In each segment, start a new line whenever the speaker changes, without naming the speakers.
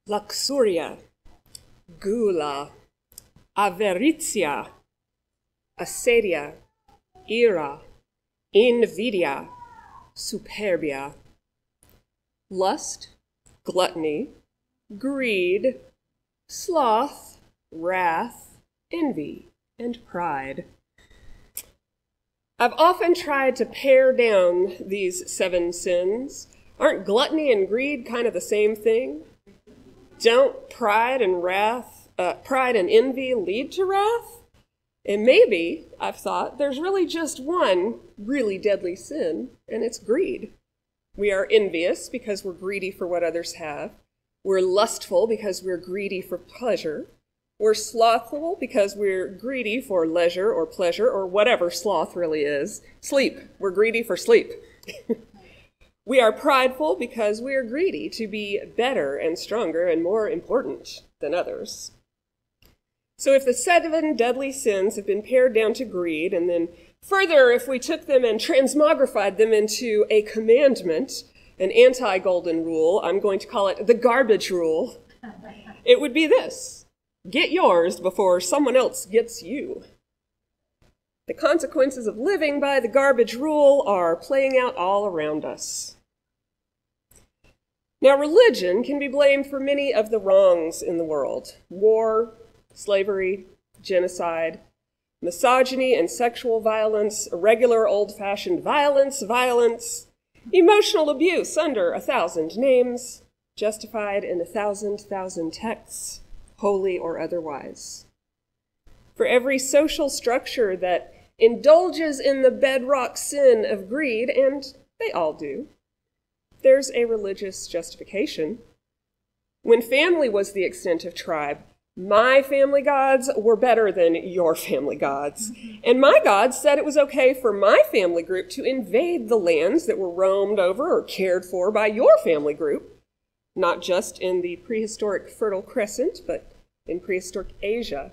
luxuria, gula, avaritia, asedia, ira, invidia, superbia, lust, gluttony, greed, sloth, wrath, envy, and pride. I've often tried to pare down these 7 sins. Aren't gluttony and greed kind of the same thing? Don't pride and envy lead to wrath? And maybe, I've thought, there's really just one really deadly sin, and it's greed. We are envious because we're greedy for what others have. We're lustful because we're greedy for pleasure. We're slothful because we're greedy for leisure or pleasure or whatever sloth really is. Sleep. We're greedy for sleep. We are prideful because we are greedy to be better and stronger and more important than others. So if the 7 deadly sins have been pared down to greed, and then further, if we took them and transmogrified them into a commandment, an anti-golden rule, I'm going to call it the garbage rule, it would be this: get yours before someone else gets you. The consequences of living by the garbage rule are playing out all around us. Now, religion can be blamed for many of the wrongs in the world: war, slavery, genocide, misogyny and sexual violence, irregular old-fashioned violence, emotional abuse under 1,000 names, justified in 1,000 texts, holy or otherwise. For every social structure that indulges in the bedrock sin of greed, and they all do, there's a religious justification. When family was the extent of tribe, my family gods were better than your family gods. And my gods said it was okay for my family group to invade the lands that were roamed over or cared for by your family group, not just in the prehistoric Fertile Crescent, but in prehistoric Asia,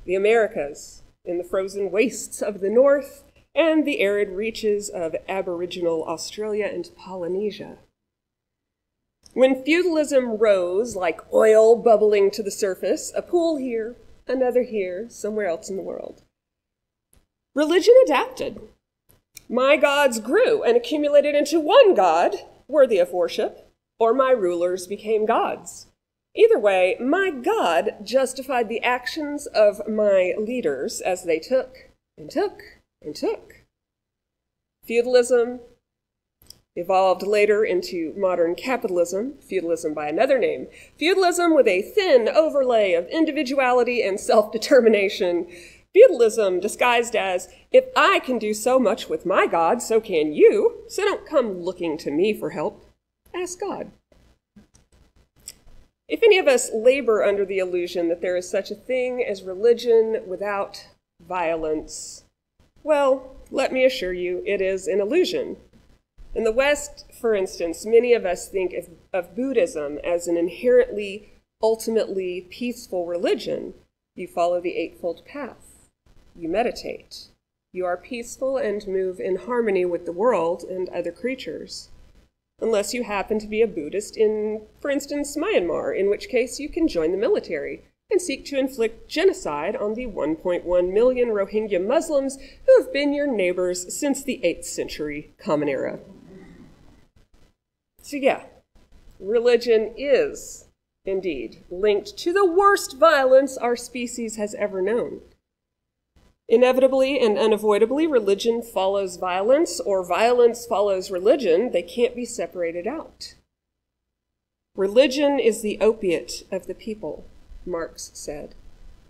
the Americas, in the frozen wastes of the north, and the arid reaches of Aboriginal Australia and Polynesia. When feudalism rose like oil bubbling to the surface, a pool here, another here, somewhere else in the world, religion adapted. My gods grew and accumulated into one god worthy of worship, or my rulers became gods. Either way, my God justified the actions of my leaders as they took and took and took. Feudalism evolved later into modern capitalism, feudalism by another name, feudalism with a thin overlay of individuality and self-determination, feudalism disguised as, if I can do so much with my God, so can you, so don't come looking to me for help. Ask God. If any of us labor under the illusion that there is such a thing as religion without violence, well, let me assure you, it is an illusion. In the West, for instance, many of us think of Buddhism as an inherently, ultimately peaceful religion. You follow the Eightfold Path. You meditate. You are peaceful and move in harmony with the world and other creatures. Unless you happen to be a Buddhist in, for instance, Myanmar, in which case you can join the military and seek to inflict genocide on the 1.1 million Rohingya Muslims who have been your neighbors since the 8th century Common Era. So yeah, religion is, indeed, linked to the worst violence our species has ever known. Inevitably and unavoidably, religion follows violence, or violence follows religion. They can't be separated out. Religion is the opiate of the people, Marx said.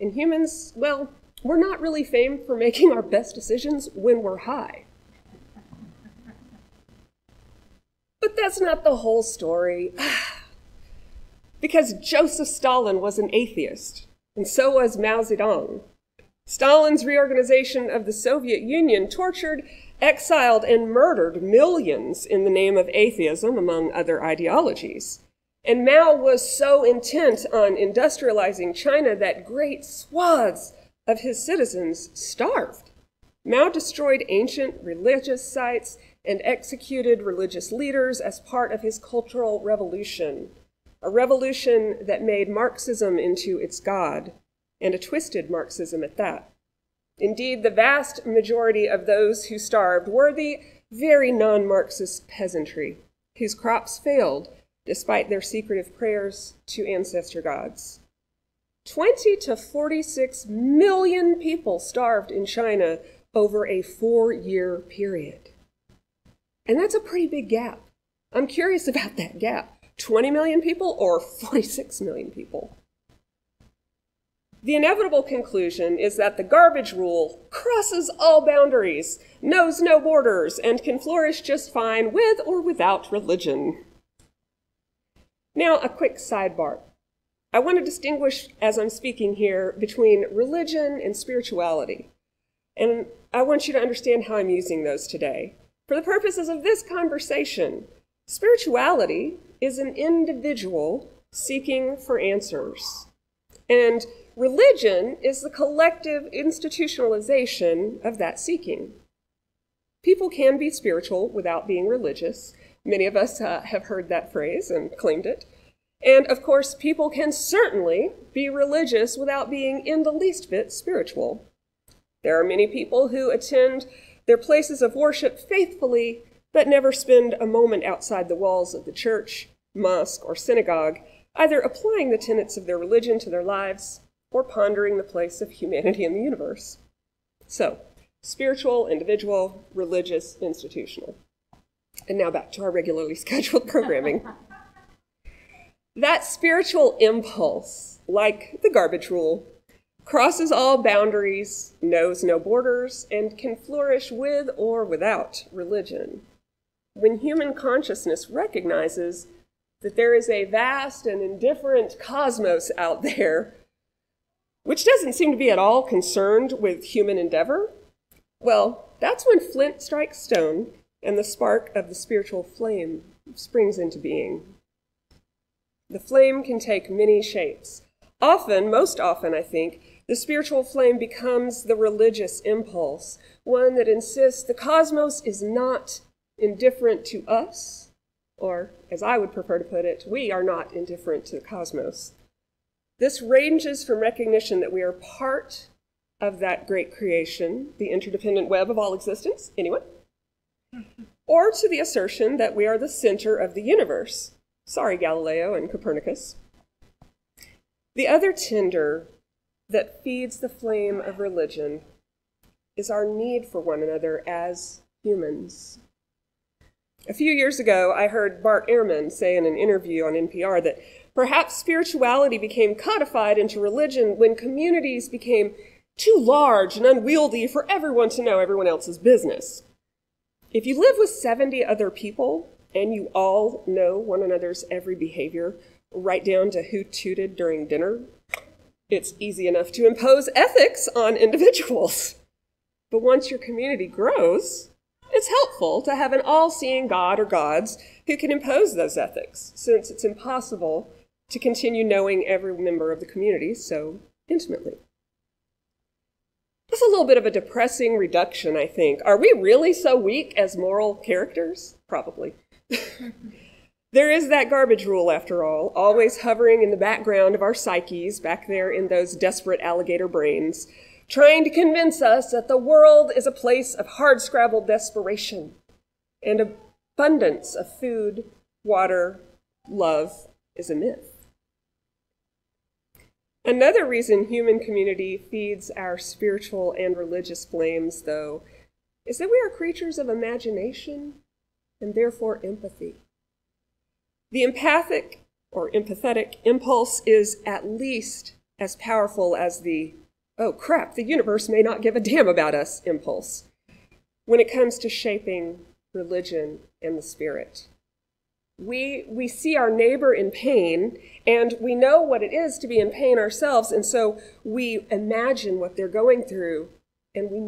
And humans, well, we're not really famed for making our best decisions when we're high. But that's not the whole story. Because Joseph Stalin was an atheist, and so was Mao Zedong. Stalin's reorganization of the Soviet Union tortured, exiled, and murdered millions in the name of atheism, among other ideologies. And Mao was so intent on industrializing China that great swaths of his citizens starved. Mao destroyed ancient religious sites and executed religious leaders as part of his Cultural Revolution, a revolution that made Marxism into its god, and a twisted Marxism at that. Indeed, the vast majority of those who starved were the very non-Marxist peasantry, whose crops failed despite their secretive prayers to ancestor gods. 20 to 46 million people starved in China over a 4-year period. And that's a pretty big gap. I'm curious about that gap. 20 million people or 46 million people? The inevitable conclusion is that the garbage rule crosses all boundaries, knows no borders, and can flourish just fine with or without religion. Now, a quick sidebar. I want to distinguish, as I'm speaking here, between religion and spirituality. And I want you to understand how I'm using those today. For the purposes of this conversation, spirituality is an individual seeking for answers. And religion is the collective institutionalization of that seeking. People can be spiritual without being religious. Many of us have heard that phrase and claimed it. And of course, people can certainly be religious without being in the least bit spiritual. There are many people who attend their places of worship faithfully, but never spend a moment outside the walls of the church, mosque, or synagogue, either applying the tenets of their religion to their lives or pondering the place of humanity in the universe. So, spiritual, individual, religious, institutional. And now back to our regularly scheduled programming. That spiritual impulse, like the garbage rule, crosses all boundaries, knows no borders, and can flourish with or without religion. When human consciousness recognizes that there is a vast and indifferent cosmos out there, which doesn't seem to be at all concerned with human endeavor, well, that's when flint strikes stone and the spark of the spiritual flame springs into being. The flame can take many shapes. Often, most often, I think, the spiritual flame becomes the religious impulse, one that insists the cosmos is not indifferent to us, or, as I would prefer to put it, we are not indifferent to the cosmos. This ranges from recognition that we are part of that great creation, the interdependent web of all existence, anyone? Or to the assertion that we are the center of the universe. Sorry, Galileo and Copernicus. The other tinder that feeds the flame of religion is our need for one another as humans. A few years ago, I heard Bart Ehrman say in an interview on NPR that perhaps spirituality became codified into religion when communities became too large and unwieldy for everyone to know everyone else's business. If you live with 70 other people and you all know one another's every behavior, right down to who tooted during dinner, it's easy enough to impose ethics on individuals. But once your community grows, it's helpful to have an all-seeing God or gods who can impose those ethics, since it's impossible to continue knowing every member of the community so intimately. That's a little bit of a depressing reduction, I think. Are we really so weak as moral characters? Probably. There is that garbage rule, after all, always hovering in the background of our psyches, back there in those desperate alligator brains, trying to convince us that the world is a place of hard-scrabble desperation and abundance of food, water, love is a myth. Another reason human community feeds our spiritual and religious flames, though, is that we are creatures of imagination and therefore empathy. The empathic or empathetic impulse is at least as powerful as the, oh crap, the universe may not give a damn about us impulse when it comes to shaping religion and the spirit. We see our neighbor in pain, and we know what it is to be in pain ourselves, and so we imagine what they're going through, and we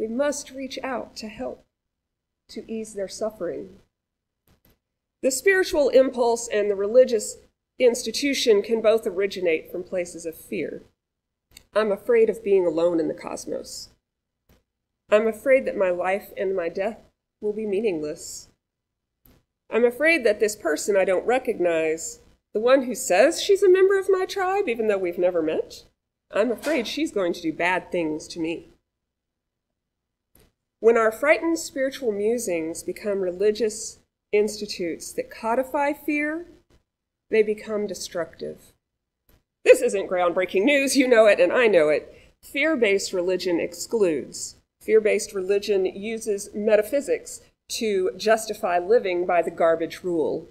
must reach out to help, to ease their suffering. The spiritual impulse and the religious institution can both originate from places of fear. I'm afraid of being alone in the cosmos. I'm afraid that my life and my death will be meaningless. I'm afraid that this person I don't recognize, the one who says she's a member of my tribe, even though we've never met, I'm afraid she's going to do bad things to me. When our frightened spiritual musings become religious institutes that codify fear, they become destructive. This isn't groundbreaking news, you know it and I know it. Fear-based religion excludes. Fear-based religion uses metaphysics to justify living by the garbage rule.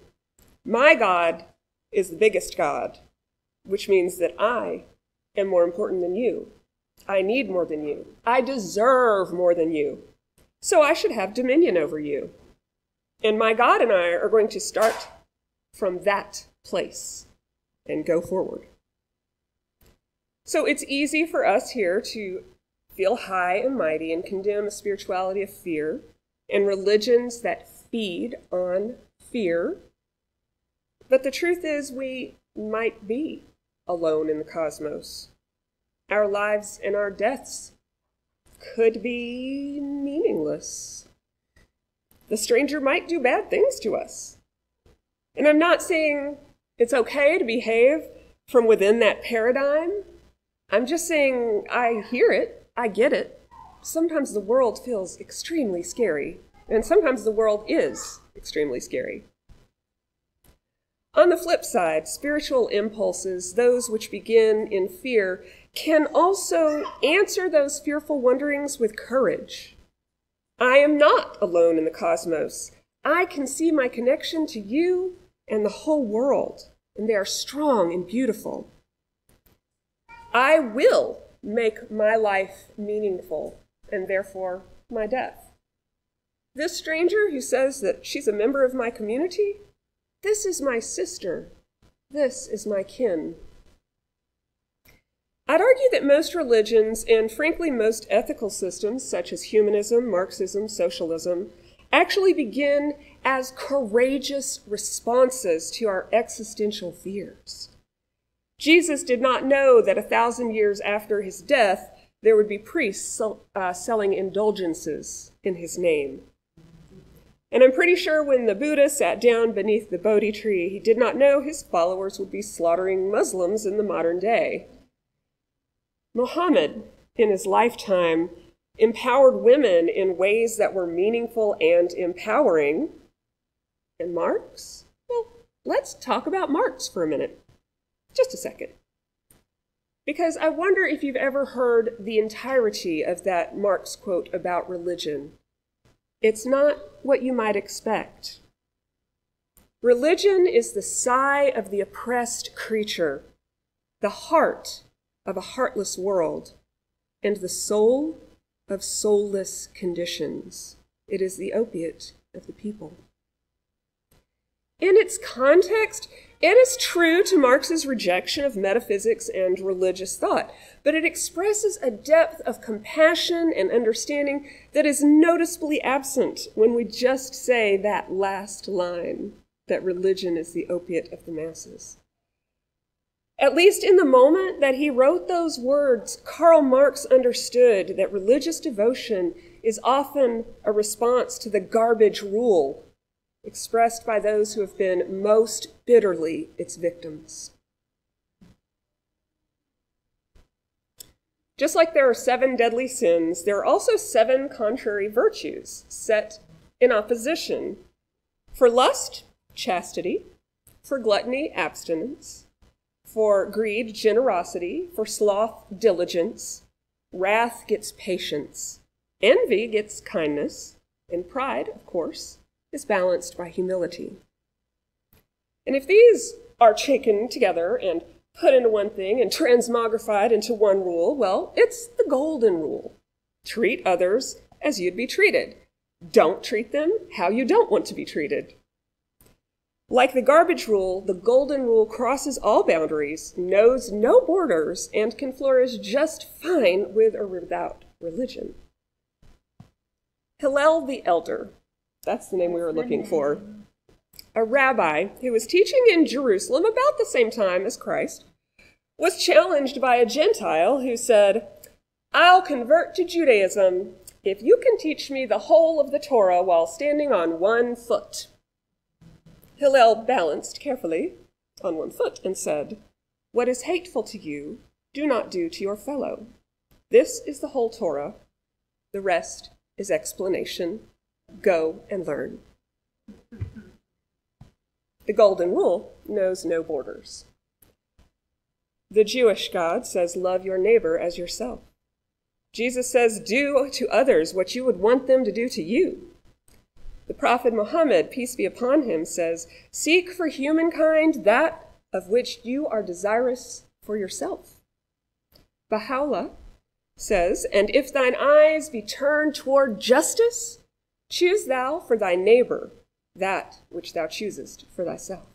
My God is the biggest God, which means that I am more important than you. I need more than you. I deserve more than you. So I should have dominion over you. And my God and I are going to start from that place and go forward. So it's easy for us here to feel high and mighty and condemn a spirituality of fear and religions that feed on fear. But the truth is we might be alone in the cosmos. Our lives and our deaths could be meaningless. The stranger might do bad things to us. And I'm not saying it's okay to behave from within that paradigm. I'm just saying I hear it, I get it. Sometimes the world feels extremely scary, and sometimes the world is extremely scary. On the flip side, spiritual impulses, those which begin in fear, can also answer those fearful wonderings with courage. I am not alone in the cosmos. I can see my connection to you and the whole world, and they are strong and beautiful. I will make my life meaningful, and therefore my death. This stranger who says that she's a member of my community, this is my sister. This is my kin. I'd argue that most religions, and frankly most ethical systems, such as humanism, Marxism, socialism, actually begin as courageous responses to our existential fears. Jesus did not know that 1,000 years after his death, there would be priests selling indulgences in his name. And I'm pretty sure when the Buddha sat down beneath the Bodhi tree, he did not know his followers would be slaughtering Muslims in the modern day. Muhammad, in his lifetime, empowered women in ways that were meaningful and empowering. And Marx? Well, let's talk about Marx for a minute. Just a second. Because I wonder if you've ever heard the entirety of that Marx quote about religion. It's not what you might expect. Religion is the sigh of the oppressed creature, the heart of a heartless world, and the soul of soulless conditions. It is the opiate of the people. In its context, it is true to Marx's rejection of metaphysics and religious thought, but it expresses a depth of compassion and understanding that is noticeably absent when we just say that last line, that religion is the opiate of the masses. At least in the moment that he wrote those words, Karl Marx understood that religious devotion is often a response to the garbage rule expressed by those who have been most bitterly its victims. Just like there are 7 deadly sins, there are also 7 contrary virtues set in opposition. For lust, chastity. For gluttony, abstinence. For greed, generosity. For sloth, diligence. Wrath gets patience. Envy gets kindness. And pride, of course, is balanced by humility. And if these are taken together and put into one thing and transmogrified into one rule, well, it's the golden rule. Treat others as you'd be treated. Don't treat them how you don't want to be treated. Like the garbage rule, the golden rule crosses all boundaries, knows no borders, and can flourish just fine with or without religion. Hillel the Elder, that's the name we were looking for, a rabbi who was teaching in Jerusalem about the same time as Christ, was challenged by a Gentile who said, "I'll convert to Judaism if you can teach me the whole of the Torah while standing on one foot." Hillel balanced carefully on one foot and said, "What is hateful to you, do not do to your fellow. This is the whole Torah. The rest is explanation. Go and learn." The golden rule knows no borders. The Jewish God says, "Love your neighbor as yourself." Jesus says, "Do to others what you would want them to do to you." The prophet Muhammad, peace be upon him, says, "Seek for humankind that of which you are desirous for yourself." Baha'u'llah says, "And if thine eyes be turned toward justice, choose thou for thy neighbor that which thou choosest for thyself."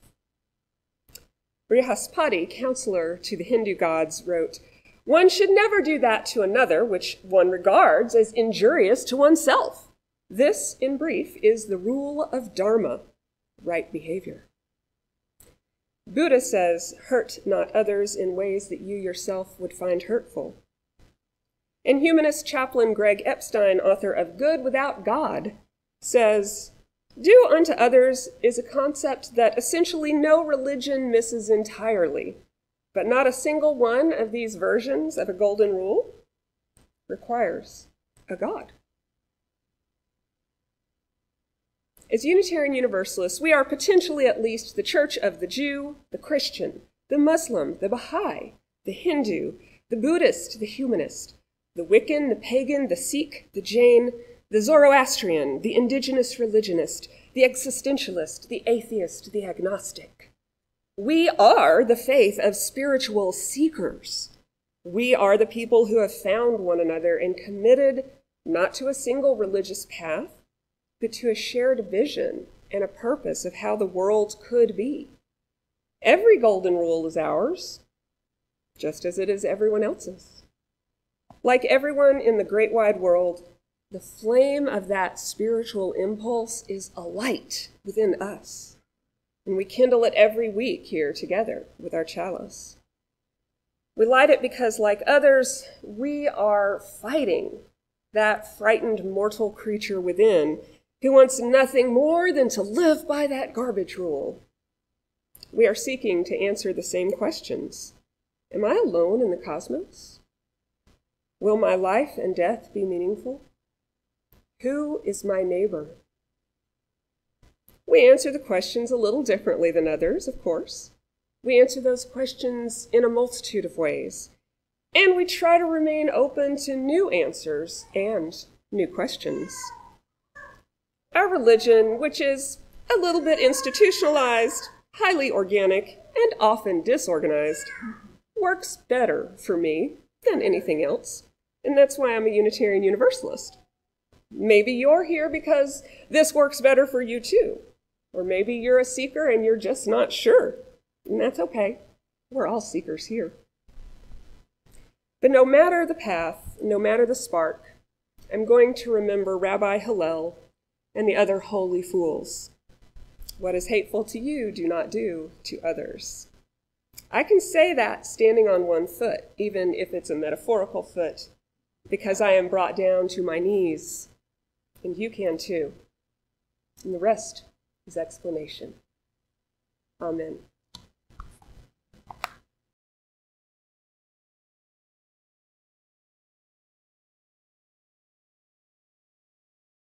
Brihaspati, counselor to the Hindu gods, wrote, "One should never do that to another which one regards as injurious to oneself. This, in brief, is the rule of Dharma, right behavior." Buddha says, "Hurt not others in ways that you yourself would find hurtful." And humanist chaplain Greg Epstein, author of Good Without God, says, "Do unto others" is a concept that essentially no religion misses entirely, but not a single one of these versions of a golden rule requires a God. As Unitarian Universalists, we are potentially at least the church of the Jew, the Christian, the Muslim, the Baha'i, the Hindu, the Buddhist, the humanist, the Wiccan, the pagan, the Sikh, the Jain, the Zoroastrian, the indigenous religionist, the existentialist, the atheist, the agnostic. We are the faith of spiritual seekers. We are the people who have found one another and committed not to a single religious path, but to a shared vision and a purpose of how the world could be. Every golden rule is ours, just as it is everyone else's. Like everyone in the great wide world, the flame of that spiritual impulse is alight within us, and we kindle it every week here together with our chalice. We light it because, like others, we are fighting that frightened mortal creature within who wants nothing more than to live by that garbage rule. We are seeking to answer the same questions. Am I alone in the cosmos? Will my life and death be meaningful? Who is my neighbor? We answer the questions a little differently than others, of course. We answer those questions in a multitude of ways, and we try to remain open to new answers and new questions. Our religion, which is a little bit institutionalized, highly organic, and often disorganized, works better for me than anything else, and that's why I'm a Unitarian Universalist. Maybe you're here because this works better for you too, or maybe you're a seeker and you're just not sure, and that's okay. We're all seekers here. But no matter the path, no matter the spark, I'm going to remember Rabbi Hillel and the other holy fools. What is hateful to you, do not do to others. I can say that standing on one foot, even if it's a metaphorical foot, because I am brought down to my knees, and you can too. And the rest is explanation. Amen.